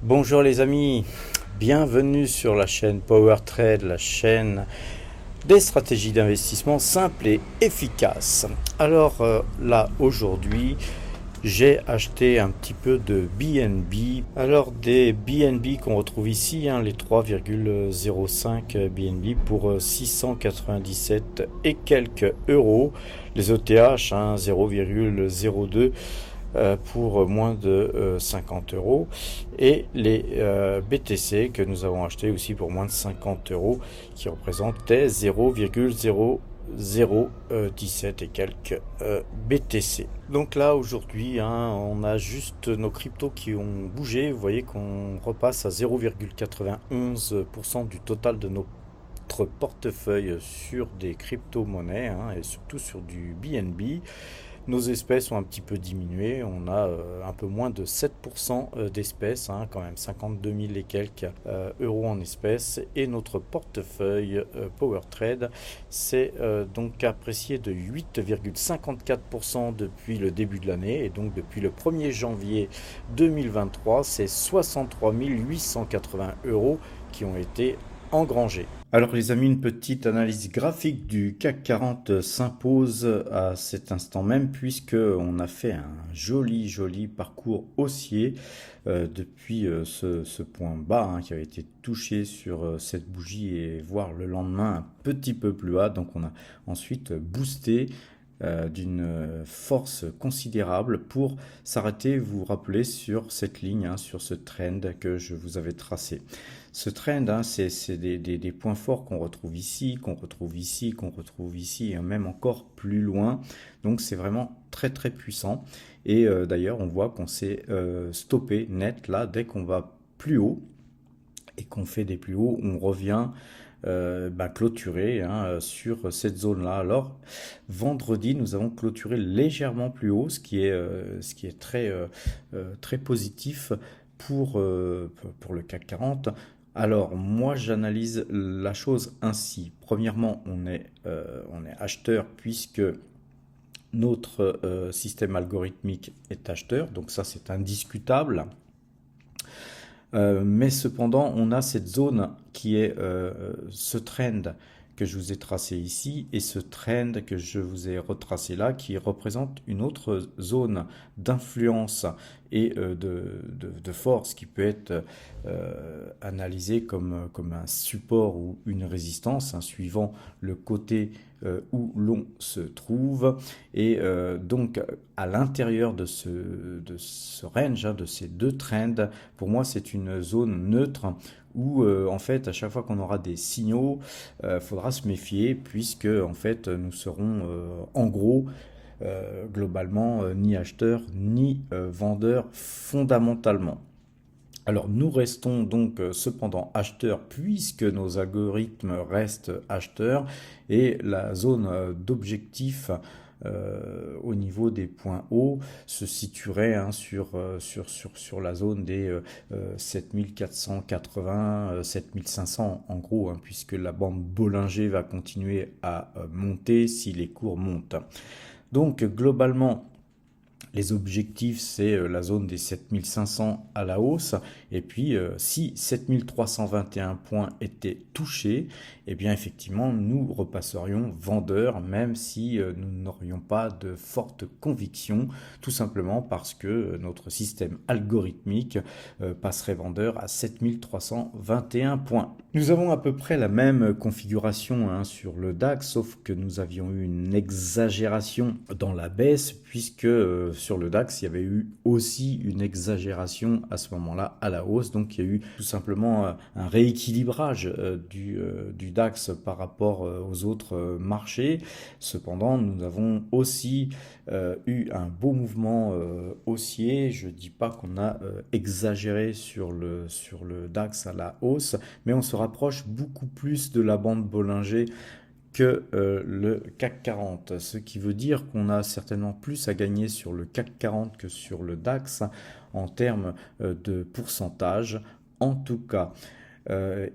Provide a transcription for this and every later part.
Bonjour les amis, bienvenue sur la chaîne Power Trade, la chaîne des stratégies d'investissement simples et efficaces. Alors là aujourd'hui, j'ai acheté un petit peu de BNB. Alors des BNB qu'on retrouve ici, les 3,05 BNB pour 697 et quelques euros. Les ETH 0,02 pour moins de 50 euros, et les BTC que nous avons acheté aussi pour moins de 50 euros, qui représentaient 0,0017 et quelques BTC. Donc là aujourd'hui on a juste nos cryptos qui ont bougé. Vous voyez qu'on repasse à 0,91% du total de notre portefeuille sur des crypto-monnaies, et surtout sur du BNB. Nos espèces ont un petit peu diminué, on a un peu moins de 7% d'espèces, quand même 52 000 et quelques euros en espèces, et notre portefeuille Power Trade s'est donc apprécié de 8,54% depuis le début de l'année, et donc depuis le 1er janvier 2023, c'est 63 880 euros qui ont été engrangés. Alors les amis, une petite analyse graphique du CAC 40 s'impose à cet instant même, puisque on a fait un joli parcours haussier depuis ce point bas, qui avait été touché sur cette bougie, et voire le lendemain un petit peu plus bas. Donc on a ensuite boosté d'une force considérable pour s'arrêter, vous vous rappelez, sur cette ligne, sur ce trend que je vous avais tracé. Ce trend, c'est des points forts qu'on retrouve ici, qu'on retrouve ici, qu'on retrouve ici, et même encore plus loin. Donc c'est vraiment très puissant. Et d'ailleurs, on voit qu'on s'est stoppé net là dès qu'on va plus haut, et qu'on fait des plus hauts, on revient clôturer sur cette zone-là. Alors vendredi, nous avons clôturé légèrement plus haut, ce qui est très positif pour le CAC 40. Alors moi, j'analyse la chose ainsi. Premièrement, on est acheteur, puisque notre système algorithmique est acheteur, donc ça c'est indiscutable. Mais cependant, on a cette zone qui est ce trend que je vous ai tracé ici, et ce trend que je vous ai retracé là, qui représente une autre zone d'influence et de force, qui peut être analysée comme un support ou une résistance, suivant le côté où l'on se trouve. Et donc à l'intérieur de ce range, de ces deux trends, pour moi c'est une zone neutre, où en fait à chaque fois qu'on aura des signaux, faudra se méfier, puisque en fait nous serons en gros globalement ni acheteurs ni vendeurs fondamentalement. Alors nous restons donc cependant acheteurs, puisque nos algorithmes restent acheteurs, et la zone d'objectif au niveau des points hauts se situerait sur la zone des 7480, 7500 en gros, puisque la bande Bollinger va continuer à monter si les cours montent. Donc globalement, les objectifs, c'est la zone des 7500 à la hausse. Et puis, si 7321 points étaient touchés, eh bien, effectivement, nous repasserions vendeurs, même si nous n'aurions pas de forte conviction, tout simplement parce que notre système algorithmique passerait vendeur à 7321 points. Nous avons à peu près la même configuration sur le DAX, sauf que nous avions eu une exagération dans la baisse, puisque sur le DAX, il y avait eu aussi une exagération à ce moment-là à la hausse. Donc il y a eu tout simplement un rééquilibrage du DAX par rapport aux autres marchés. Cependant, nous avons aussi eu un beau mouvement haussier. Je ne dis pas qu'on a exagéré sur le DAX à la hausse, mais on se rapproche beaucoup plus de la bande Bollinger que le CAC 40, ce qui veut dire qu'on a certainement plus à gagner sur le CAC 40 que sur le DAX en termes de pourcentage, en tout cas.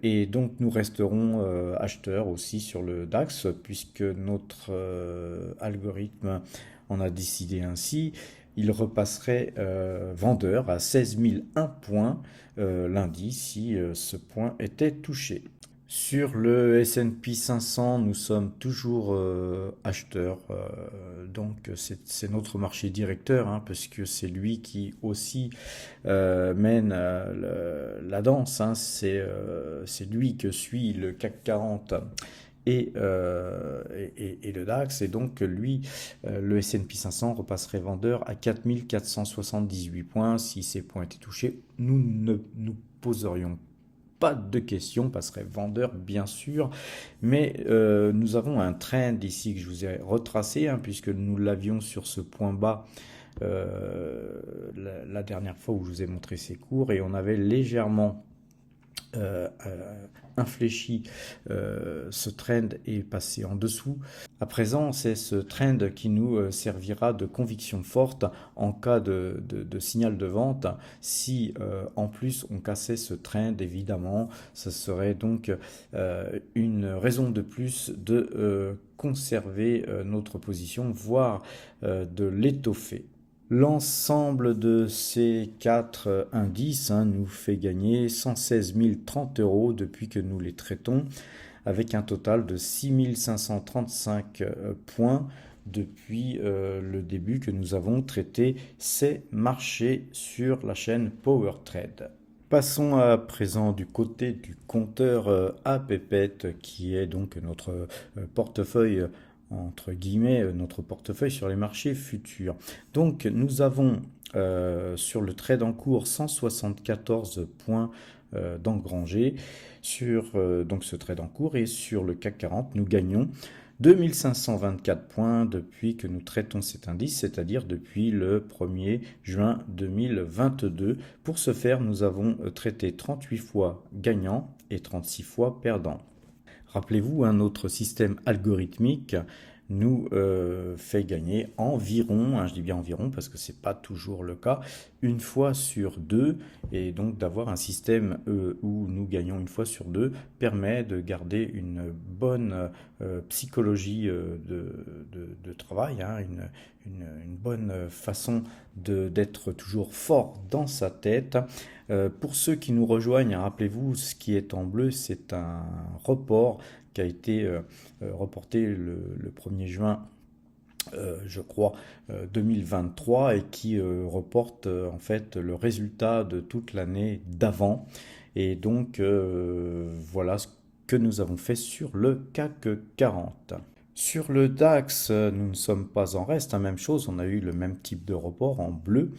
Et donc nous resterons acheteurs aussi sur le DAX, puisque notre algorithme en a décidé ainsi. il repasserait vendeur à 16 001 points lundi si ce point était touché. Sur le S&P 500, nous sommes toujours acheteurs, donc c'est notre marché directeur, hein, parce que c'est lui qui aussi mène la danse, hein, c'est lui que suit le CAC 40 et le DAX, et donc lui, le S&P 500 repasserait vendeur à 4 478 points. Si ces points étaient touchés, nous ne nous poserions pas de questions, passerait vendeur bien sûr, mais nous avons un trend ici que je vous ai retracé, hein, puisque nous l'avions sur ce point bas la dernière fois où je vous ai montré ces cours, et on avait légèrement infléchi ce trend est passé en dessous. À présent, c'est ce trend qui nous servira de conviction forte en cas de signal de vente. Si en plus on cassait ce trend, évidemment, ce serait donc une raison de plus de conserver notre position, voire de l'étoffer. L'ensemble de ces 4 indices nous fait gagner 116 030 € depuis que nous les traitons, avec un total de 6 535 points depuis le début que nous avons traité ces marchés sur la chaîne PowerTrade. Passons à présent du côté du compteur à pépette, qui est donc notre portefeuille, entre guillemets, notre portefeuille sur les marchés futurs. Donc nous avons sur le trade en cours 174 points d'engrangés sur donc ce trade en cours, et sur le CAC 40 nous gagnons 2524 points depuis que nous traitons cet indice, c'est-à-dire depuis le 1er juin 2022. Pour ce faire, nous avons traité 38 fois gagnant et 36 fois perdant. Rappelez-vous, notre système algorithmique nous fait gagner environ, je dis bien environ parce que c'est pas toujours le cas, une fois sur deux, et donc d'avoir un système où nous gagnons une fois sur deux permet de garder une bonne psychologie de travail, une bonne façon d'être toujours fort dans sa tête. Pour ceux qui nous rejoignent, rappelez-vous, ce qui est en bleu, c'est un report qui a été reporté le 1er juin, je crois, 2023, et qui reporte en fait le résultat de toute l'année d'avant. Et donc voilà ce que nous avons fait sur le CAC 40. Sur le DAX, nous ne sommes pas en reste, même chose, on a eu le même type de report en bleu.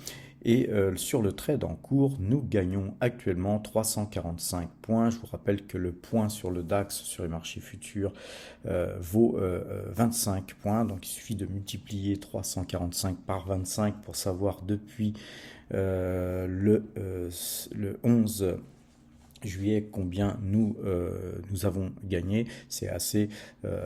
Et sur le trade en cours, nous gagnons actuellement 345 points. Je vous rappelle que le point sur le DAX, sur les marchés futurs, vaut 25 points. Donc il suffit de multiplier 345 par 25 pour savoir depuis le 11 juillet combien nous avons gagné. C'est assez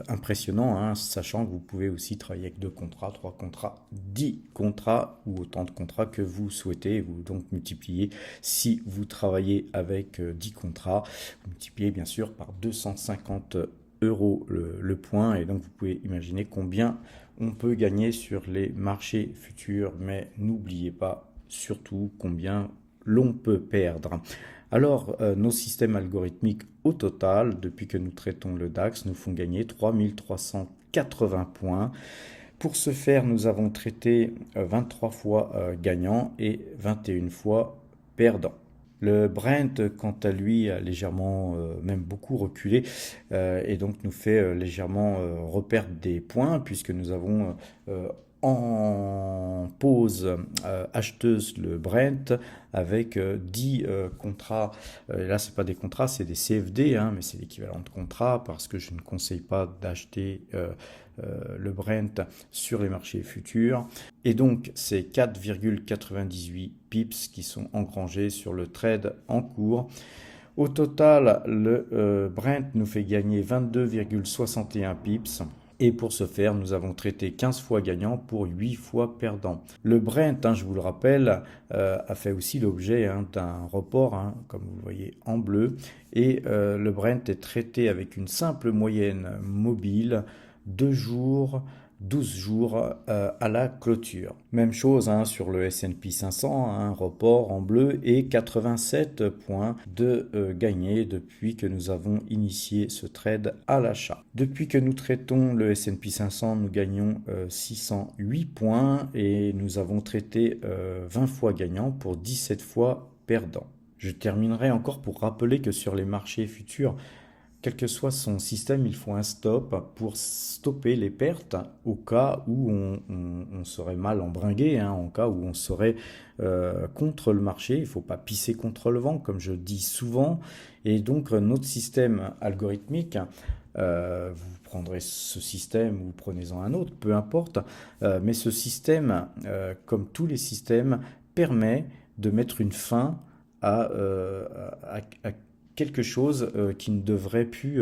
impressionnant, sachant que vous pouvez aussi travailler avec 2 contrats, 3 contrats, 10 contrats ou autant de contrats que vous souhaitez. Vous donc multipliez, si vous travaillez avec 10 contrats, vous multipliez bien sûr par 250 € le point, et donc vous pouvez imaginer combien on peut gagner sur les marchés futurs, mais n'oubliez pas surtout combien l'on peut perdre. Alors, nos systèmes algorithmiques au total, depuis que nous traitons le DAX, nous font gagner 3380 points. Pour ce faire, nous avons traité 23 fois gagnant et 21 fois perdant. Le Brent, quant à lui, a légèrement, même beaucoup reculé, et donc nous fait légèrement reperdre des points, puisque nous avons en pause acheteuse le Brent avec 10 contrats. Là, c'est pas des contrats, c'est des CFD, mais c'est l'équivalent de contrats, parce que je ne conseille pas d'acheter le Brent sur les marchés futurs. Et donc, c'est 4,98 pips qui sont engrangés sur le trade en cours. Au total, le Brent nous fait gagner 22,61 pips. Et pour ce faire, nous avons traité 15 fois gagnant pour 8 fois perdant. Le Brent, je vous le rappelle, a fait aussi l'objet d'un report, comme vous le voyez en bleu. Et le Brent est traité avec une simple moyenne mobile 2 jours 12 jours à la clôture. Même chose hein, sur le S&P 500, un report en bleu et 87 points de gagné depuis que nous avons initié ce trade à l'achat. Depuis que nous traitons le S&P 500, nous gagnons 608 points et nous avons traité 20 fois gagnant pour 17 fois perdant. Je terminerai encore pour rappeler que sur les marchés futurs, quel que soit son système, il faut un stop pour stopper les pertes au cas où on serait mal embringué, hein, en cas où on serait contre le marché. Il ne faut pas pisser contre le vent, comme je dis souvent. Et donc, notre système algorithmique, vous prendrez ce système ou vous prenez-en un autre, peu importe. Mais ce système, comme tous les systèmes, permet de mettre une fin à quelque chose qui ne devrait plus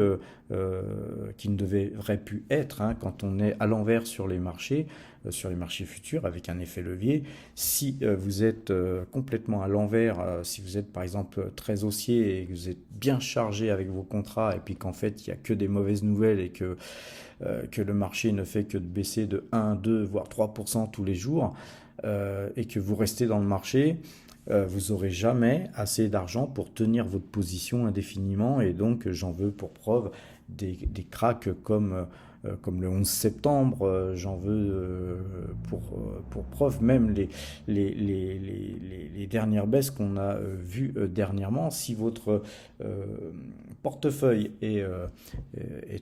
être hein, quand on est à l'envers sur les marchés futurs avec un effet levier. Si vous êtes complètement à l'envers, si vous êtes par exemple très haussier et que vous êtes bien chargé avec vos contrats et puis qu'en fait il n'y a que des mauvaises nouvelles et que le marché ne fait que de baisser de 1, 2, voire 3% tous les jours et que vous restez dans le marché, vous n'aurez jamais assez d'argent pour tenir votre position indéfiniment et donc j'en veux pour preuve des cracks comme le 11 septembre, j'en veux pour preuve même les dernières baisses qu'on a vues dernièrement. Si votre portefeuille est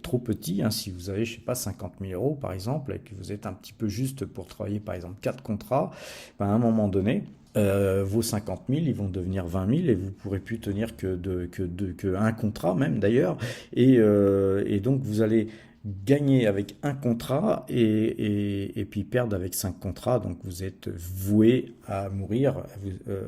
trop petit, hein, si vous avez, je sais pas, 50 000 euros par exemple, et que vous êtes un petit peu juste pour travailler par exemple 4 contrats, ben, à un moment donné, vos 50 000, ils vont devenir 20 000 et vous ne pourrez plus tenir que un contrat même d'ailleurs. Et donc vous allez gagner avec un contrat et puis perdre avec 5 contrats. Donc vous êtes voué à mourir.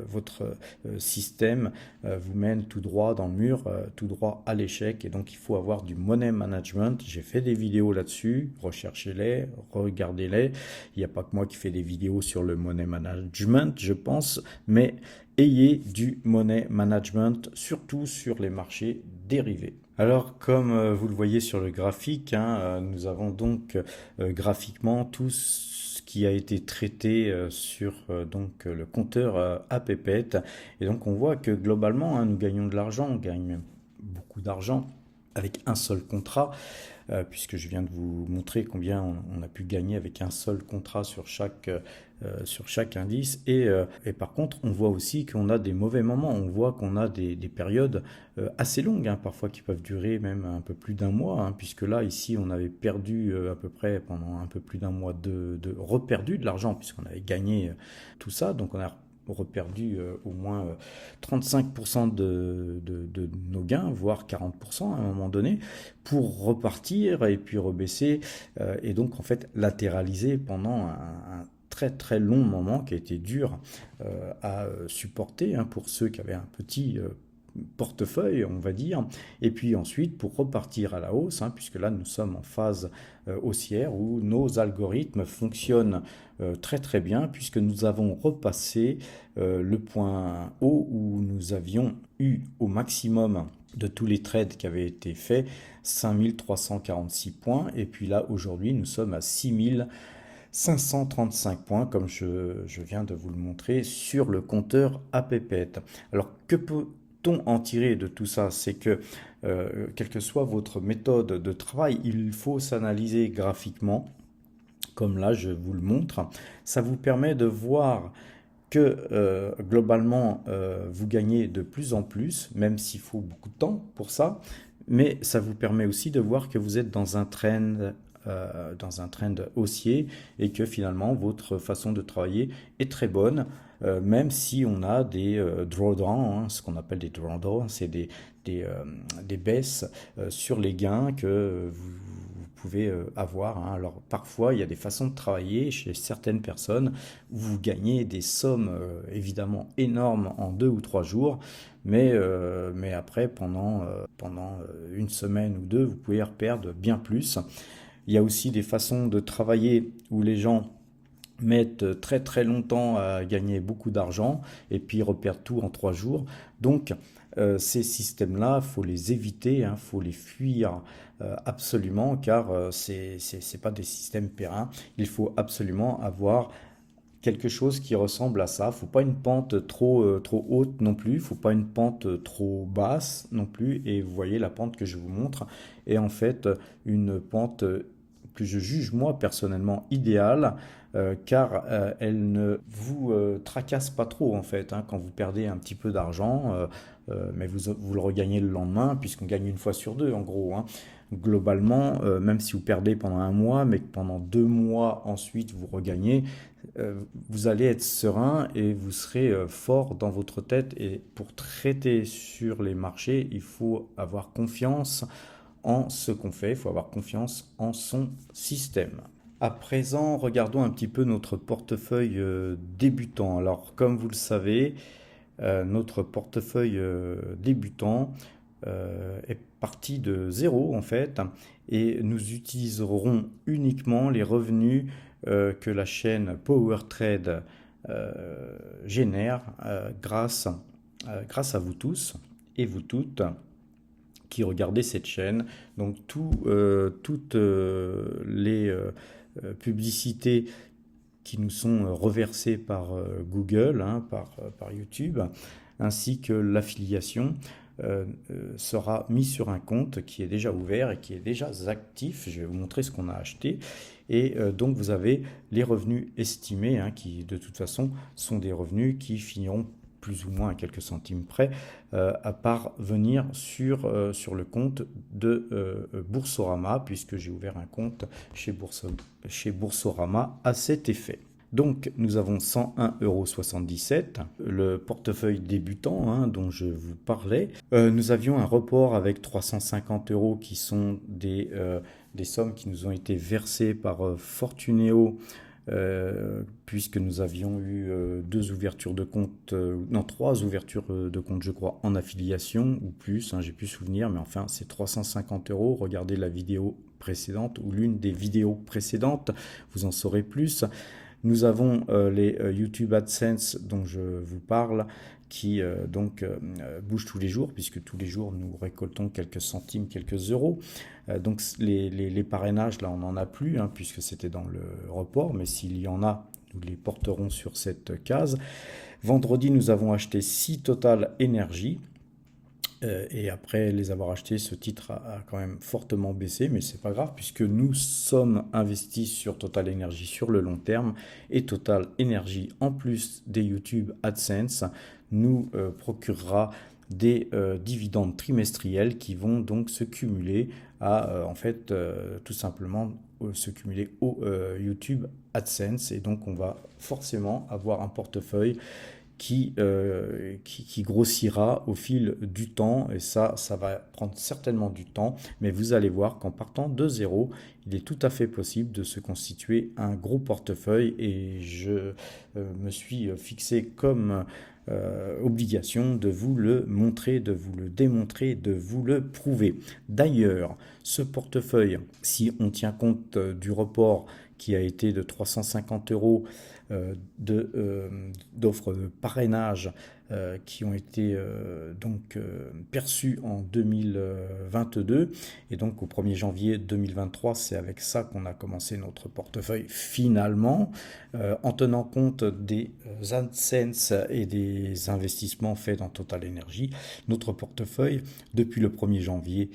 Votre système vous mène tout droit dans le mur, tout droit à l'échec. Et donc il faut avoir du money management. J'ai fait des vidéos là-dessus. Recherchez-les, regardez-les. Il n'y a pas que moi qui fais des vidéos sur le money management, je pense. Mais ayez du money management, surtout sur les marchés dérivés. Alors, comme vous le voyez sur le graphique, hein, nous avons donc graphiquement tout ce qui a été traité sur donc le compteur à pépette. Et donc, on voit que globalement, hein, nous gagnons de l'argent, on gagne même beaucoup d'argent avec un seul contrat. Puisque je viens de vous montrer combien on a pu gagner avec un seul contrat sur chaque indice. Et par contre, on voit aussi qu'on a des mauvais moments. On voit qu'on a des périodes assez longues, hein, parfois qui peuvent durer même un peu plus d'un mois, hein, puisque là, ici, on avait perdu à peu près pendant un peu plus d'un mois reperdu de l'argent, puisqu'on avait gagné tout ça. Donc, on a reperdu au moins 35% de nos gains, voire 40% à un moment donné, pour repartir et puis rebaisser et donc en fait latéraliser pendant un très très long moment qui a été dur à supporter hein, pour ceux qui avaient un petit portefeuille, on va dire, et puis ensuite pour repartir à la hausse, hein, puisque là nous sommes en phase haussière où nos algorithmes fonctionnent très très bien, puisque nous avons repassé le point haut où nous avions eu au maximum de tous les trades qui avaient été faits, 5346 points, et puis là aujourd'hui nous sommes à 6535 points, comme je viens de vous le montrer sur le compteur à pépette. Alors que peut-on en tirer de tout ça? C'est que quelle que soit votre méthode de travail, il faut s'analyser graphiquement, comme là je vous le montre. Ça vous permet de voir que globalement vous gagnez de plus en plus, même s'il faut beaucoup de temps pour ça, mais ça vous permet aussi de voir que vous êtes dans un trend haussier et que finalement votre façon de travailler est très bonne, même si on a des drawdowns, hein, ce qu'on appelle des drawdowns, c'est des baisses sur les gains que vous pouvez avoir. Hein. Alors parfois il y a des façons de travailler chez certaines personnes où vous gagnez des sommes évidemment énormes en 2 ou 3 jours, mais après pendant une semaine ou deux vous pouvez perdre bien plus. Il y a aussi des façons de travailler où les gens mettent très très longtemps à gagner beaucoup d'argent et puis repèrent tout en 3 jours. Donc ces systèmes-là, faut les éviter, hein, faut les fuir absolument, car c'est pas des systèmes pérennes. Il faut absolument avoir quelque chose qui ressemble à ça. Faut pas une pente trop haute non plus, faut pas une pente trop basse non plus. Et vous voyez la pente que je vous montre est en fait une pente que je juge moi personnellement idéale, car elle ne vous tracasse pas trop en fait, hein, quand vous perdez un petit peu d'argent, mais vous le regagnez le lendemain, puisqu'on gagne une fois sur deux en gros, hein. Globalement, même si vous perdez pendant un mois, mais que pendant 2 mois ensuite vous regagnez, vous allez être serein et vous serez fort dans votre tête. Et pour traiter sur les marchés, il faut avoir confiance en ce qu'on fait, il faut avoir confiance en son système. À présent, regardons un petit peu notre portefeuille débutant. Alors, comme vous le savez, notre portefeuille débutant est parti de zéro en fait, et nous utiliserons uniquement les revenus que la chaîne PowerTrade génère grâce à vous tous et vous toutes qui regardez cette chaîne. Donc toutes les publicités qui nous sont reversées par Google, hein, par YouTube, ainsi que l'affiliation sera mis sur un compte qui est déjà ouvert et qui est déjà actif. Je vais vous montrer ce qu'on a acheté. Et donc vous avez les revenus estimés, hein, qui de toute façon sont des revenus qui finiront plus ou moins à quelques centimes près à parvenir sur le compte de Boursorama, puisque j'ai ouvert un compte chez Boursorama à cet effet. Donc nous avons 101,77 €, le portefeuille débutant, hein, dont je vous parlais. Nous avions un report avec 350 € qui sont des sommes qui nous ont été versées par Fortuneo, puisque nous avions eu trois ouvertures de compte, je crois, en affiliation ou plus, hein, j'ai plus souvenir, mais enfin c'est 350 €. Regardez la vidéo précédente ou l'une des vidéos précédentes, vous en saurez plus. Nous avons les YouTube AdSense dont je vous parle, qui bougent tous les jours, puisque tous les jours nous récoltons quelques centimes, quelques euros. Donc les parrainages, là on n'en a plus, hein, puisque c'était dans le report, mais s'il y en a, nous les porterons sur cette case. Vendredi, nous avons acheté 6 Total Energy. Et après les avoir achetés, ce titre a quand même fortement baissé, mais c'est pas grave, puisque nous sommes investis sur Total Energy sur le long terme, et Total Energy, en plus des YouTube AdSense, nous procurera des dividendes trimestriels qui vont donc se cumuler à tout simplement se cumuler au YouTube AdSense, et donc on va forcément avoir un portefeuille qui grossira au fil du temps, et ça va prendre certainement du temps, mais vous allez voir qu'en partant de zéro, il est tout à fait possible de se constituer un gros portefeuille, et je me suis fixé comme obligation de vous le montrer, de vous le démontrer, de vous le prouver. D'ailleurs, ce portefeuille, si on tient compte du report qui a été de 350 € d'offres de parrainage qui ont été perçues en 2022, et donc au 1er janvier 2023, c'est avec ça qu'on a commencé notre portefeuille finalement, en tenant compte des AdSense et des investissements faits dans Total Energy. Notre portefeuille depuis le 1er janvier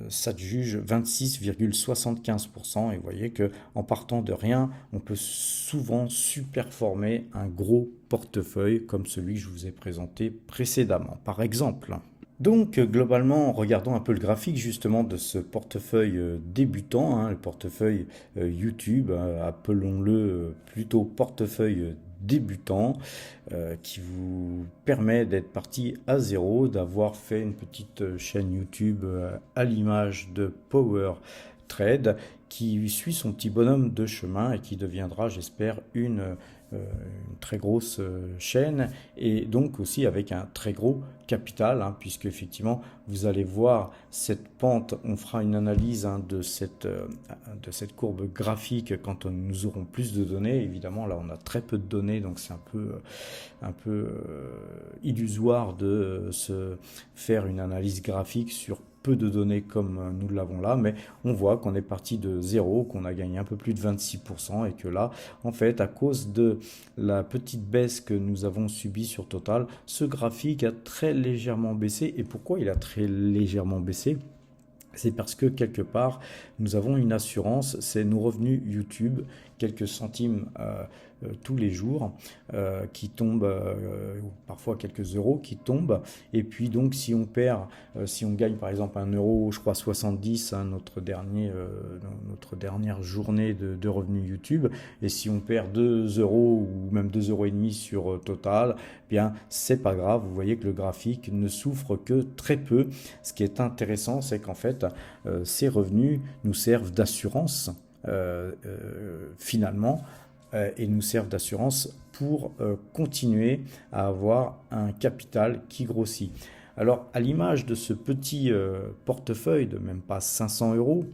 s'adjuge 26,75%, et vous voyez que en partant de rien, on peut souvent superformer un gros portefeuille comme celui que je vous ai présenté précédemment, par exemple. Donc globalement, regardons un peu le graphique justement de ce portefeuille débutant, hein, le portefeuille YouTube, appelons-le plutôt portefeuille débutant, qui vous permet d'être parti à zéro, d'avoir fait une petite chaîne YouTube à l'image de PowerTrade, qui suit son petit bonhomme de chemin et qui deviendra, j'espère, une une très grosse chaîne et donc aussi avec un très gros capital, hein, puisque effectivement vous allez voir cette pente, on fera une analyse de cette courbe graphique quand nous aurons plus de données. Évidemment là on a très peu de données, donc c'est un peu illusoire de se faire une analyse graphique sur peu de données comme nous l'avons là, mais on voit qu'on est parti de zéro, qu'on a gagné un peu plus de 26% et que là, en fait, à cause de la petite baisse que nous avons subie sur Total, ce graphique a très légèrement baissé. Et pourquoi il a très légèrement baissé ? C'est parce que quelque part, nous avons une assurance, c'est nos revenus YouTube, quelques centimes tous les jours qui tombent, ou parfois quelques euros qui tombent. Et puis donc si on perd, si on gagne par exemple 1 euro, je crois 70, hein, notre dernière journée de revenus YouTube, et si on perd 2 euros ou même 2,5 euros sur Total, bien c'est pas grave, vous voyez que le graphique ne souffre que très peu. Ce qui est intéressant, c'est qu'en fait, ces revenus nous servent d'assurance finalement, et nous servent d'assurance pour continuer à avoir un capital qui grossit. Alors à l'image de ce petit portefeuille de même pas 500 euros,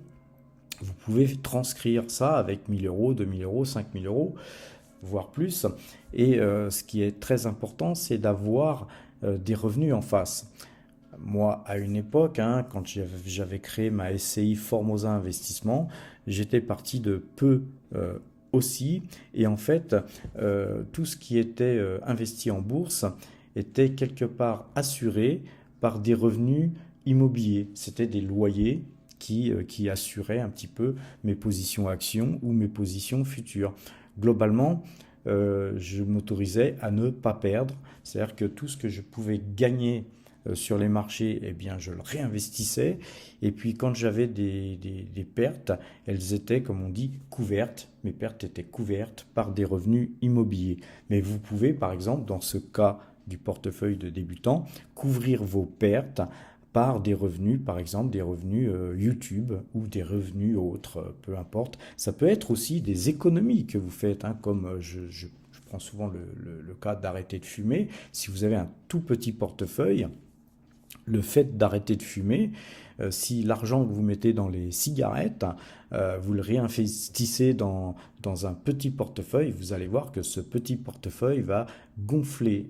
vous pouvez transcrire ça avec 1000 euros, 2000 euros, 5000 euros, voire plus. Et ce qui est très important, c'est d'avoir des revenus en face. Moi, à une époque, hein, quand j'avais créé ma SCI Formosa Investissement, j'étais parti de peu aussi. Et en fait, tout ce qui était investi en bourse était quelque part assuré par des revenus immobiliers. C'était des loyers qui assuraient un petit peu mes positions actions ou mes positions futures. Globalement, je m'autorisais à ne pas perdre. C'est-à-dire que tout ce que je pouvais gagner sur les marchés, eh bien, je le réinvestissais. Et puis, quand j'avais des pertes, elles étaient, comme on dit, couvertes. Mes pertes étaient couvertes par des revenus immobiliers. Mais vous pouvez, par exemple, dans ce cas du portefeuille de débutant, couvrir vos pertes par des revenus, par exemple des revenus YouTube ou des revenus autres, peu importe. Ça peut être aussi des économies que vous faites, hein, comme je prends souvent le cas d'arrêter de fumer. Si vous avez un tout petit portefeuille, le fait d'arrêter de fumer, si l'argent que vous mettez dans les cigarettes, vous le réinvestissez dans un petit portefeuille, vous allez voir que ce petit portefeuille va gonfler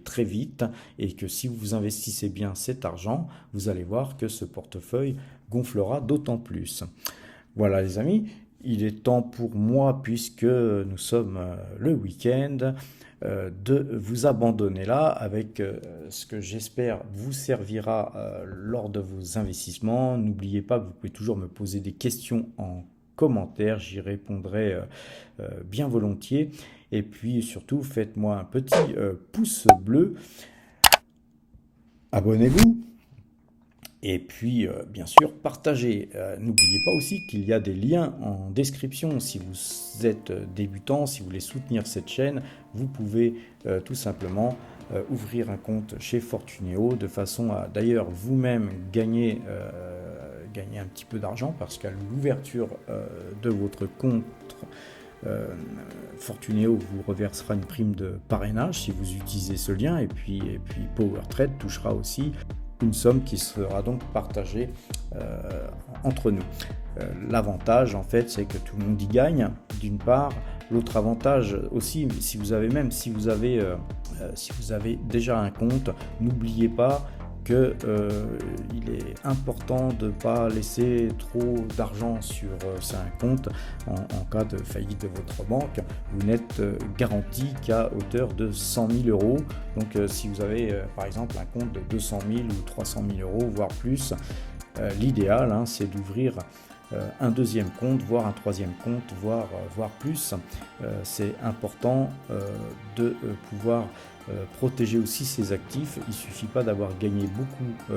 très vite et que si vous investissez bien cet argent, vous allez voir que ce portefeuille gonflera d'autant plus. Voilà les amis, il est temps pour moi, puisque nous sommes le week-end, de vous abandonner là avec ce que j'espère vous servira lors de vos investissements. N'oubliez pas que vous pouvez toujours me poser des questions en commentaire, j'y répondrai bien volontiers. Et puis surtout, faites-moi un petit pouce bleu, abonnez-vous. Et puis, bien sûr, partagez. N'oubliez pas aussi qu'il y a des liens en description. Si vous êtes débutant, si vous voulez soutenir cette chaîne, vous pouvez tout simplement ouvrir un compte chez Fortuneo de façon à d'ailleurs vous-même gagner un petit peu d'argent, parce qu'à l'ouverture de votre compte, Fortuneo vous reversera une prime de parrainage si vous utilisez ce lien. Et puis PowerTrade touchera aussi une somme qui sera donc partagée entre nous. L'avantage, en fait, c'est que tout le monde y gagne, d'une part. L'autre avantage aussi, si vous avez déjà un compte, n'oubliez pas qu'il est important de ne pas laisser trop d'argent sur un compte en cas de faillite de votre banque. Vous n'êtes garanti qu'à hauteur de 100 000 euros. Donc si vous avez par exemple un compte de 200 000 ou 300 000 euros, voire plus, l'idéal c'est d'ouvrir un deuxième compte, voire un troisième compte, voire plus. C'est important de pouvoir protéger aussi ses actifs. Il ne suffit pas d'avoir gagné beaucoup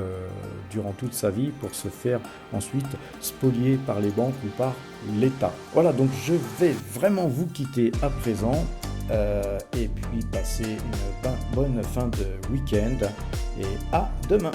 durant toute sa vie pour se faire ensuite spolier par les banques ou par l'État. Voilà, donc je vais vraiment vous quitter à présent et puis passer une bonne fin de week-end et à demain.